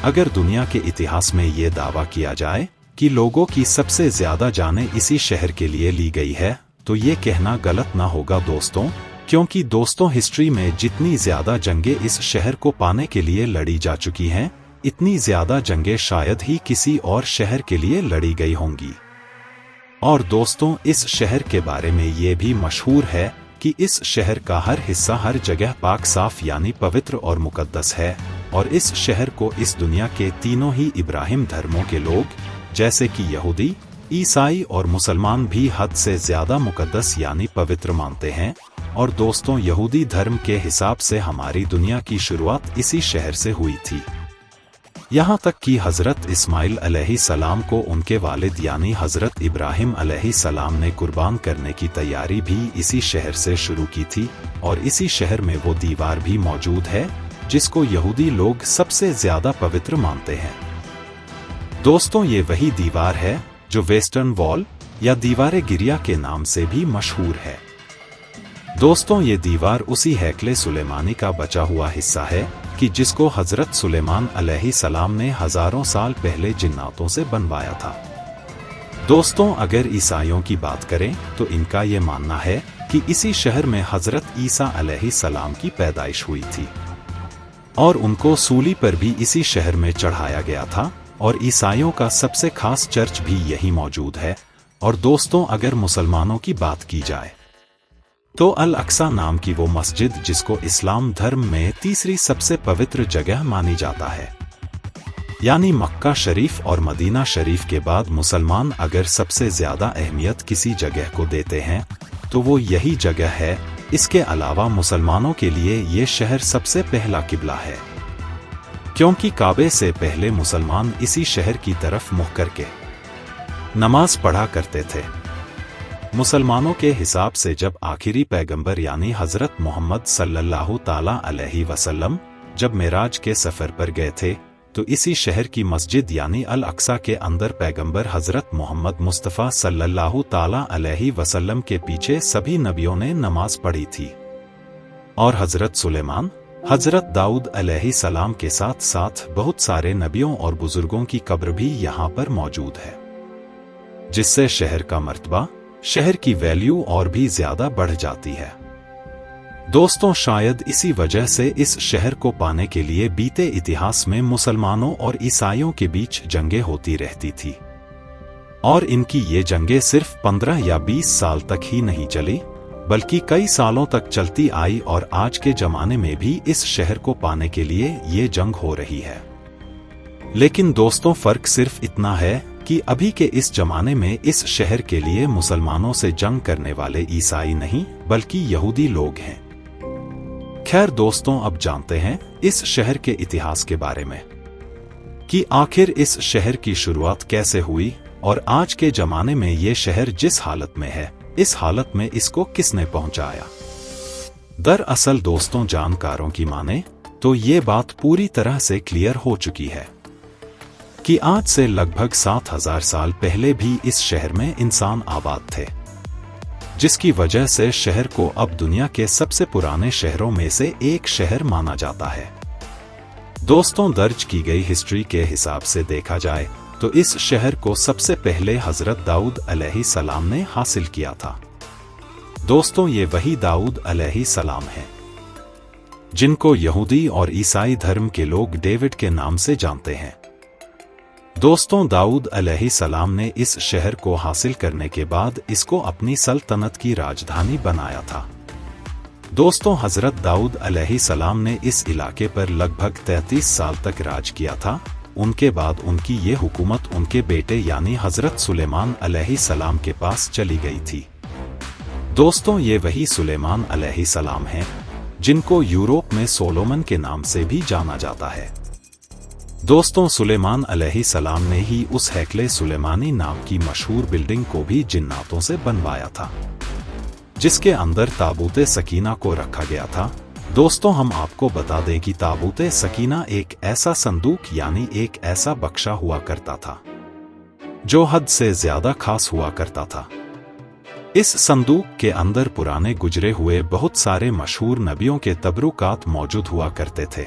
अगर दुनिया के इतिहास में ये दावा किया जाए कि लोगों की सबसे ज्यादा जानें इसी शहर के लिए ली गई है, तो ये कहना गलत ना होगा दोस्तों, क्योंकि दोस्तों हिस्ट्री में जितनी ज्यादा जंगें इस शहर को पाने के लिए लड़ी जा चुकी हैं, इतनी ज्यादा जंगें शायद ही किसी और शहर के लिए लड़ी गई होंगी। और दोस्तों इस शहर के बारे में ये भी मशहूर है कि इस शहर का हर हिस्सा हर जगह पाक साफ यानी पवित्र और मुकद्दस है, और इस शहर को इस दुनिया के तीनों ही इब्राहिम धर्मों के लोग जैसे कि यहूदी, ईसाई और मुसलमान भी हद से ज्यादा मुकद्दस यानी पवित्र मानते हैं। और दोस्तों यहूदी धर्म के हिसाब से हमारी दुनिया की शुरुआत इसी शहर से हुई थी। यहाँ तक कि हजरत इस्माइल अलैहिस्सलाम को उनके वालिद यानी हजरत इब्राहिम अलैहिस्सलाम ने कुर्बान करने की तैयारी भी इसी शहर से शुरू की थी, और इसी शहर में वो दीवार भी मौजूद है जिसको यहूदी लोग सबसे ज्यादा पवित्र मानते हैं। दोस्तों ये वही दीवार है जो वेस्टर्न वॉल या दीवारे गिरिया के नाम से भी मशहूर है। दोस्तों ये दीवार उसी हैकले सुलेमानी का बचा हुआ हिस्सा है कि जिसको हजरत सुलेमान अलैहिस्सलाम ने हजारों साल पहले जिन्नातों से बनवाया था। दोस्तों अगर ईसाइयों की बात करें तो इनका ये मानना है कि इसी शहर में हजरत ईसा अलैहिस्सलाम की पैदाइश हुई थी और उनको सूली पर भी इसी शहर में चढ़ाया गया था, और ईसाइयों का सबसे खास चर्च भी यही मौजूद है। और दोस्तों अगर मुसलमानों की बात की जाए तो अल अक्सा नाम की वो मस्जिद जिसको इस्लाम धर्म में तीसरी सबसे पवित्र जगह मानी जाता है, यानी मक्का शरीफ और मदीना शरीफ के बाद मुसलमान अगर सबसे ज्यादा अहमियत किसी जगह को देते हैं तो वो यही जगह है। इसके अलावा मुसलमानों के लिए ये शहर सबसे पहला किबला है, क्योंकि काबे से पहले मुसलमान इसी शहर की तरफ मुँह करके नमाज पढ़ा करते थे। मुसलमानों के हिसाब से जब आखिरी पैगंबर यानी हजरत मोहम्मद सल्लल्लाहु ताला अलैहि वसल्लम जब मेराज के सफर पर गए थे, तो इसी शहर की मस्जिद यानी अल अक्सा के अंदर पैगंबर हजरत मोहम्मद मुस्तफ़ा सल्लल्लाहु ताला अलैहि वसल्लम के पीछे सभी नबियों ने नमाज पढ़ी थी। और हजरत सुलेमान, हजरत दाऊद अलैहिस्सलाम के साथ साथ बहुत सारे नबियों और बुजुर्गों की कब्र भी यहाँ पर मौजूद है, जिससे शहर का मर्तबा, शहर की वैल्यू और भी ज्यादा बढ़ जाती है। दोस्तों शायद इसी वजह से इस शहर को पाने के लिए बीते इतिहास में मुसलमानों और ईसाइयों के बीच जंगें होती रहती थी, और इनकी ये जंगें सिर्फ 15 या 20 साल तक ही नहीं चली, बल्कि कई सालों तक चलती आई, और आज के जमाने में भी इस शहर को पाने के लिए ये जंग हो रही है। लेकिन दोस्तों फर्क सिर्फ इतना है कि अभी के इस जमाने में इस शहर के लिए मुसलमानों से जंग करने वाले ईसाई नहीं बल्कि यहूदी लोग हैं। खैर दोस्तों अब जानते हैं इस शहर के इतिहास के बारे में कि आखिर इस शहर की शुरुआत कैसे हुई, और आज के जमाने में ये शहर जिस हालत में है, इस हालत में इसको किसने पहुंचाया। दरअसल दोस्तों जानकारों की माने तो ये बात पूरी तरह से क्लियर हो चुकी है कि आज से लगभग 7000 साल पहले भी इस शहर में इंसान आबाद थे, जिसकी वजह से शहर को अब दुनिया के सबसे पुराने शहरों में से एक शहर माना जाता है। दोस्तों दर्ज की गई हिस्ट्री के हिसाब से देखा जाए तो इस शहर को सबसे पहले हजरत दाऊद अलैहिस्सलाम ने हासिल किया था। दोस्तों ये वही दाऊद अलैहिस्सलाम हैं जिनको यहूदी और ईसाई धर्म के लोग डेविड के नाम से जानते हैं। दोस्तों दाऊद अलैहिस्सलाम ने इस शहर को हासिल करने के बाद इसको अपनी सल्तनत की राजधानी बनाया था। दोस्तों हजरत दाऊद अलैहिस्सलाम ने इस इलाके पर लगभग 33 साल तक राज किया था। उनके बाद उनकी ये हुकूमत उनके बेटे यानी हजरत सुलेमान अलैहिस्सलाम के पास चली गई थी। दोस्तों ये वही सुलेमान अलैहिस्सलाम हैं जिनको यूरोप में सोलोमन के नाम से भी जाना जाता है। दोस्तों सुलेमान अलैहिस्सलाम ने ही उस हैकले सुलेमानी नाम की मशहूर बिल्डिंग को भी जिन्नातों से बनवाया था, जिसके अंदर ताबूते सकीना को रखा गया था। दोस्तों हम आपको बता दें कि ताबूते सकीना एक ऐसा संदूक यानी एक ऐसा बक्सा हुआ करता था जो हद से ज्यादा खास हुआ करता था। इस संदूक के अंदर पुराने गुजरे हुए बहुत सारे मशहूर नबियों के तबरुकात मौजूद हुआ करते थे,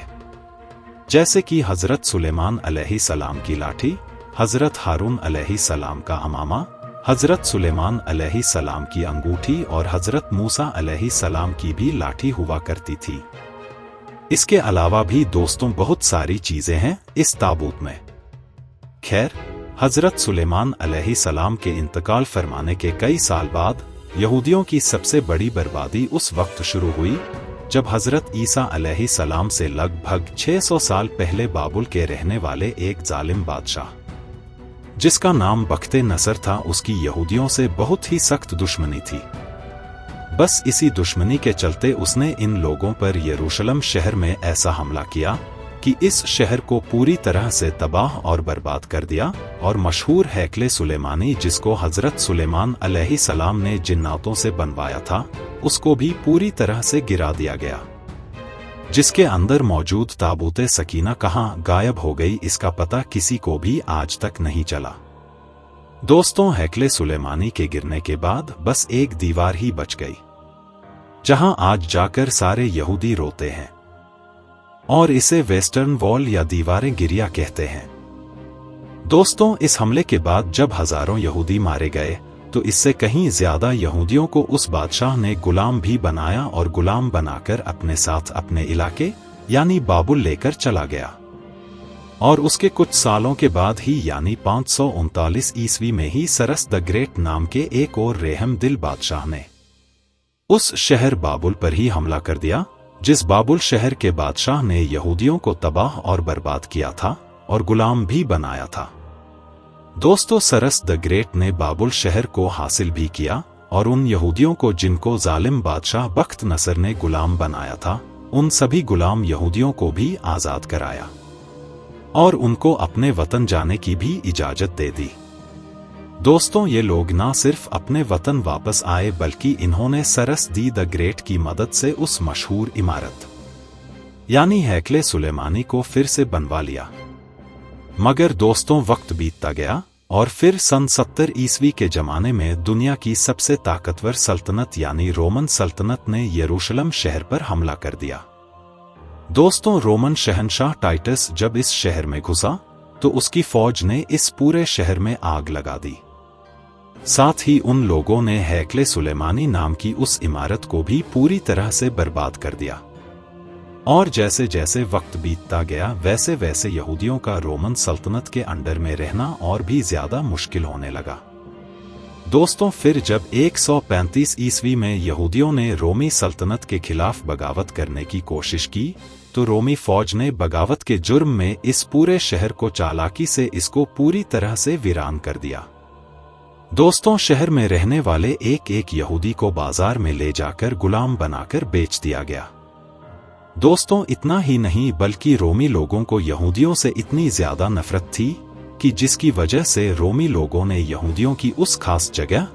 जैसे कि हजरत सुलेमान अलैहिस्सलाम की लाठी, हजरत हारून अलैहिस्सलाम का अमामा, हजरत सुलेमान अलैहिस्सलाम की अंगूठी और हजरत मूसा अलैहिस्सलाम की भी लाठी हुआ करती थी। इसके अलावा भी दोस्तों बहुत सारी चीजें हैं इस ताबूत में। खैर, हजरत सुलेमान अलैहिस्सलाम के इंतकाल फरमाने के कई साल बाद यहूदियों की सबसे बड़ी बर्बादी उस वक्त शुरू हुई जब हजरत ईसा अलैहिस्सलाम से लगभग 600 साल पहले बाबुल के रहने वाले एक जालिम बादशाह, जिसका नाम बख्ते नसर था, उसकी यहूदियों से बहुत ही सख्त दुश्मनी थी। बस इसी दुश्मनी के चलते उसने इन लोगों पर यरूशलेम शहर में ऐसा हमला किया कि इस शहर को पूरी तरह से तबाह और बर्बाद कर दिया और मशहूर हैकले सुलेमानी, जिसको हजरत सुलेमान अलैहिस्सलाम ने जिन्नातों से बनवाया था, उसको भी पूरी तरह से गिरा दिया गया। जिसके अंदर मौजूद ताबूते सकीना कहाँ गायब हो गई, इसका पता किसी को भी आज तक नहीं चला। दोस्तों, हैकले सुलेमानी के गिरने के बाद बस एक दीवार ही बच गई, जहां आज जाकर सारे यहूदी रोते हैं और इसे वेस्टर्न वॉल या दीवारें गिरिया कहते हैं। दोस्तों, इस हमले के बाद जब हजारों यहूदी मारे गए तो इससे कहीं ज्यादा यहूदियों को उस बादशाह ने गुलाम भी बनाया और गुलाम बनाकर अपने साथ अपने इलाके यानी बाबुल लेकर चला गया। और उसके कुछ सालों के बाद ही यानी 539 ईस्वी में ही सरस द ग्रेट नाम के एक और रेहम दिल बादशाह ने उस शहर बाबुल पर ही हमला कर दिया, जिस बाबुल शहर के बादशाह ने यहूदियों को तबाह और बर्बाद किया था और गुलाम भी बनाया था। दोस्तों, सरस द ग्रेट ने बाबुल शहर को हासिल भी किया और उन यहूदियों को जिनको जालिम बादशाह बख्त नसर ने गुलाम बनाया था, उन सभी गुलाम यहूदियों को भी आजाद कराया और उनको अपने वतन जाने की भी इजाजत दे दी। दोस्तों, ये लोग ना सिर्फ अपने वतन वापस आए बल्कि इन्होंने सरस दी द ग्रेट की मदद से उस मशहूर इमारत यानी हैकले सुलेमानी को फिर से बनवा लिया। मगर दोस्तों, वक्त बीतता गया और फिर सन 70 ईस्वी के जमाने में दुनिया की सबसे ताकतवर सल्तनत यानी रोमन सल्तनत ने यरूशलेम शहर पर हमला कर दिया। दोस्तों, रोमन शहंशाह टाइटस जब इस शहर में घुसा तो उसकी फौज ने इस पूरे शहर में आग लगा दी। साथ ही उन लोगों ने हैकले सुलेमानी नाम की उस इमारत को भी पूरी तरह से बर्बाद कर दिया। और जैसे जैसे वक्त बीतता गया वैसे वैसे यहूदियों का रोमन सल्तनत के अंडर में रहना और भी ज्यादा मुश्किल होने लगा। दोस्तों, फिर जब 135 ईस्वी में यहूदियों ने रोमी सल्तनत के खिलाफ बगावत करने की कोशिश की तो रोमी फौज ने बगावत के जुर्म में इस पूरे शहर को चालाकी से इसको पूरी तरह से वीरान कर दिया। दोस्तों, शहर में रहने वाले एक एक यहूदी को बाजार में ले जाकर गुलाम बनाकर बेच दिया गया। दोस्तों, इतना ही नहीं बल्कि रोमी लोगों को यहूदियों से इतनी ज्यादा नफरत थी कि जिसकी वजह से रोमी लोगों ने यहूदियों की उस खास जगह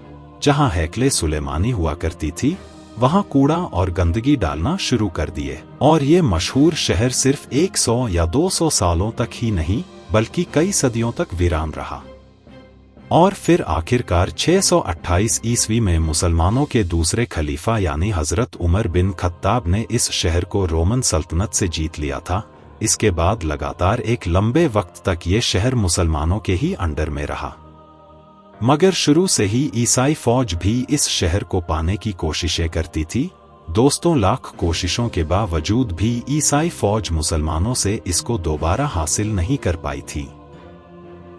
जहां हैकले सुलेमानी हुआ करती थी वहां कूड़ा और गंदगी डालना शुरू कर दिए और ये मशहूर शहर सिर्फ 100 या 200 सालों तक ही नहीं बल्कि कई सदियों तक वीरान रहा। और फिर आखिरकार 628 ईस्वी में मुसलमानों के दूसरे खलीफा यानी हजरत उमर बिन खत्ताब ने इस शहर को रोमन सल्तनत से जीत लिया था। इसके बाद लगातार एक लंबे वक्त तक ये शहर मुसलमानों के ही अंडर में रहा। मगर शुरू से ही ईसाई फौज भी इस शहर को पाने की कोशिशें करती थी। दोस्तों, लाख कोशिशों के बावजूद भी ईसाई फौज मुसलमानों से इसको दोबारा हासिल नहीं कर पाई थी।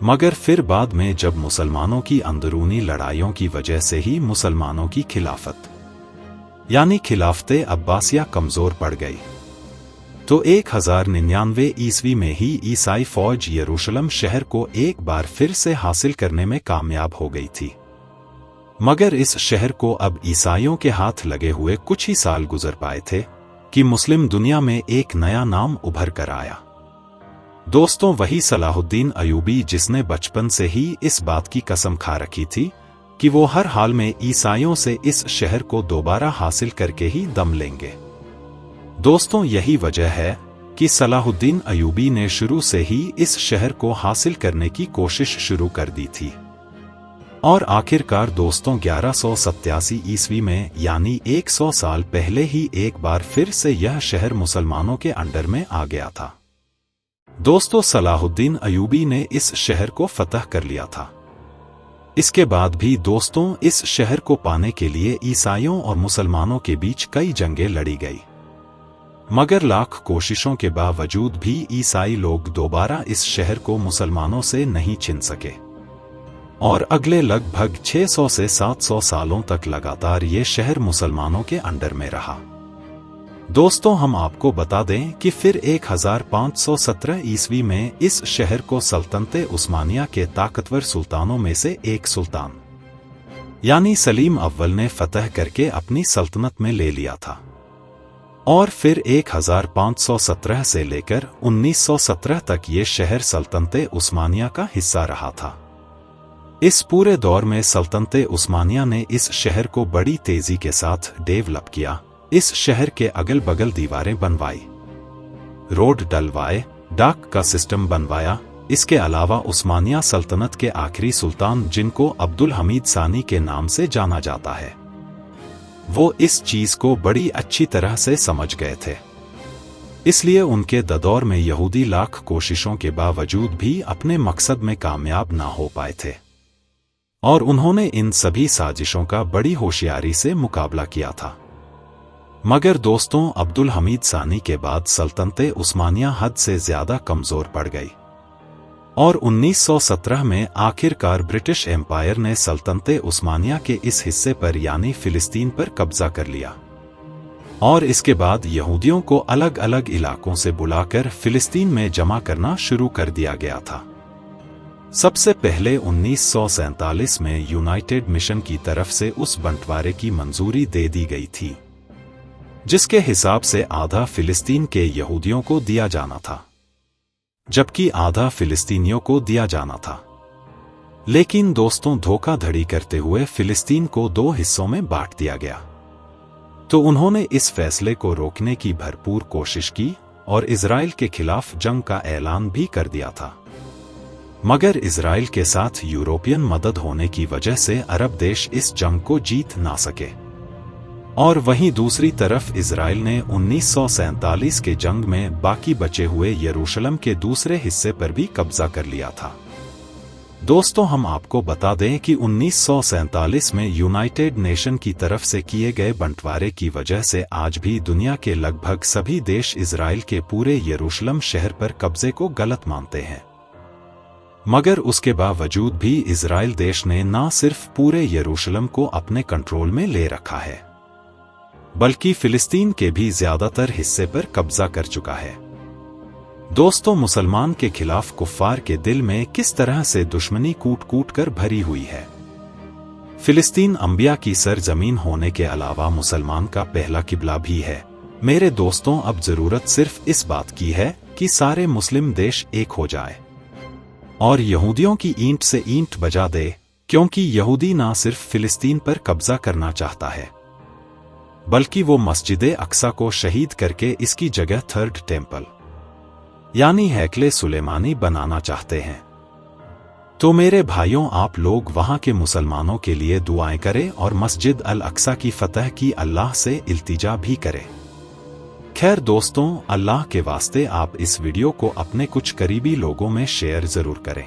मगर फिर बाद में जब मुसलमानों की अंदरूनी लड़ाइयों की वजह से ही मुसलमानों की खिलाफत यानी खिलाफते अब्बासिया कमजोर पड़ गई तो 1099 ईस्वी में ही ईसाई फौज यरूशलेम शहर को एक बार फिर से हासिल करने में कामयाब हो गई थी। मगर इस शहर को अब ईसाइयों के हाथ लगे हुए कुछ ही साल गुजर पाए थे कि मुस्लिम दुनिया में एक नया नाम उभर कर आया। दोस्तों, वही सलाहुद्दीन अयूबी जिसने बचपन से ही इस बात की कसम खा रखी थी कि वो हर हाल में ईसाइयों से इस शहर को दोबारा हासिल करके ही दम लेंगे। दोस्तों, यही वजह है कि सलाहुद्दीन अयूबी ने शुरू से ही इस शहर को हासिल करने की कोशिश शुरू कर दी थी। और आखिरकार दोस्तों 1187 ईस्वी में यानी 100 साल पहले ही एक बार फिर से यह शहर मुसलमानों के अंडर में आ गया था। दोस्तों, सलाहुद्दीन अयूबी ने इस शहर को फतह कर लिया था। इसके बाद भी दोस्तों, इस शहर को पाने के लिए ईसाइयों और मुसलमानों के बीच कई जंगें लड़ी गई, मगर लाख कोशिशों के बावजूद भी ईसाई लोग दोबारा इस शहर को मुसलमानों से नहीं छीन सके और अगले लगभग 600 से 700 सालों तक लगातार ये शहर मुसलमानों के अंडर में रहा। दोस्तों, हम आपको बता दें कि फिर 1517 ईस्वी में इस शहर को सल्तनते उस्मानिया के ताकतवर सुल्तानों में से एक सुल्तान यानी सलीम अव्वल ने फतह करके अपनी सल्तनत में ले लिया था और फिर 1517 से लेकर 1917 तक ये शहर सल्तनते उस्मानिया का हिस्सा रहा था। इस पूरे दौर में सल्तनते उस्मानिया ने इस शहर को बड़ी तेजी के साथ डेवलप किया। इस शहर के अगल बगल दीवारें बनवाई, रोड डलवाए, डाक का सिस्टम बनवाया। इसके अलावा उस्मानिया सल्तनत के आखिरी सुल्तान, जिनको अब्दुल हमीद सानी के नाम से जाना जाता है, वो इस चीज को बड़ी अच्छी तरह से समझ गए थे। इसलिए उनके दौर में यहूदी लाख कोशिशों के बावजूद भी अपने मकसद में कामयाब ना हो पाए थे और उन्होंने इन सभी साजिशों का बड़ी होशियारी से मुकाबला किया था। मगर दोस्तों, अब्दुल हमीद सानी के बाद सल्तनते उस्मानिया हद से ज्यादा कमजोर पड़ गई और 1917 में आखिरकार ब्रिटिश एम्पायर ने सल्तनते उस्मानिया के इस हिस्से पर यानी फिलिस्तीन पर कब्जा कर लिया और इसके बाद यहूदियों को अलग अलग इलाकों से बुलाकर फिलिस्तीन में जमा करना शुरू कर दिया गया था। सबसे पहले 1947 में यूनाइटेड मिशन की तरफ से उस बंटवारे की मंजूरी दे दी गई थी, जिसके हिसाब से आधा फिलिस्तीन के यहूदियों को दिया जाना था जबकि आधा फिलिस्तीनियों को दिया जाना था। लेकिन दोस्तों, धोखाधड़ी करते हुए फिलिस्तीन को दो हिस्सों में बांट दिया गया। तो उन्होंने इस फैसले को रोकने की भरपूर कोशिश की और इजराइल के खिलाफ जंग का ऐलान भी कर दिया था, मगर इजराइल के साथ यूरोपियन मदद होने की वजह से अरब देश इस जंग को जीत ना सके और वहीं दूसरी तरफ इजराइल ने 1947 के जंग में बाकी बचे हुए यरूशलेम के दूसरे हिस्से पर भी कब्जा कर लिया था। दोस्तों, हम आपको बता दें कि 1947 में यूनाइटेड नेशन की तरफ से किए गए बंटवारे की वजह से आज भी दुनिया के लगभग सभी देश इजराइल के पूरे यरूशलेम शहर पर कब्जे को गलत मानते हैं। मगर उसके बावजूद भी इजराइल देश ने न सिर्फ पूरे यरूशलेम को अपने कंट्रोल में ले रखा है, बल्कि फिलिस्तीन के भी ज्यादातर हिस्से पर कब्जा कर चुका है। दोस्तों, मुसलमान के खिलाफ कुफ्फार के दिल में किस तरह से दुश्मनी कूट कूट कर भरी हुई है। फिलिस्तीन अंबिया की सरजमीन होने के अलावा मुसलमान का पहला किबला भी है। मेरे दोस्तों, अब जरूरत सिर्फ इस बात की है कि सारे मुस्लिम देश एक हो जाए और यहूदियों की ईंट से ईंट बजा दे, क्योंकि यहूदी ना सिर्फ फिलिस्तीन पर कब्जा करना चाहता है, बल्कि वो मस्जिदे अक्सा को शहीद करके इसकी जगह थर्ड टेम्पल यानी हैकले सुलेमानी बनाना चाहते हैं। तो मेरे भाइयों, आप लोग वहां के मुसलमानों के लिए दुआएं करें और मस्जिद अल अक्सा की फतह की अल्लाह से इल्तिजा भी करें। खैर दोस्तों, अल्लाह के वास्ते आप इस वीडियो को अपने कुछ करीबी लोगों में शेयर जरूर करें।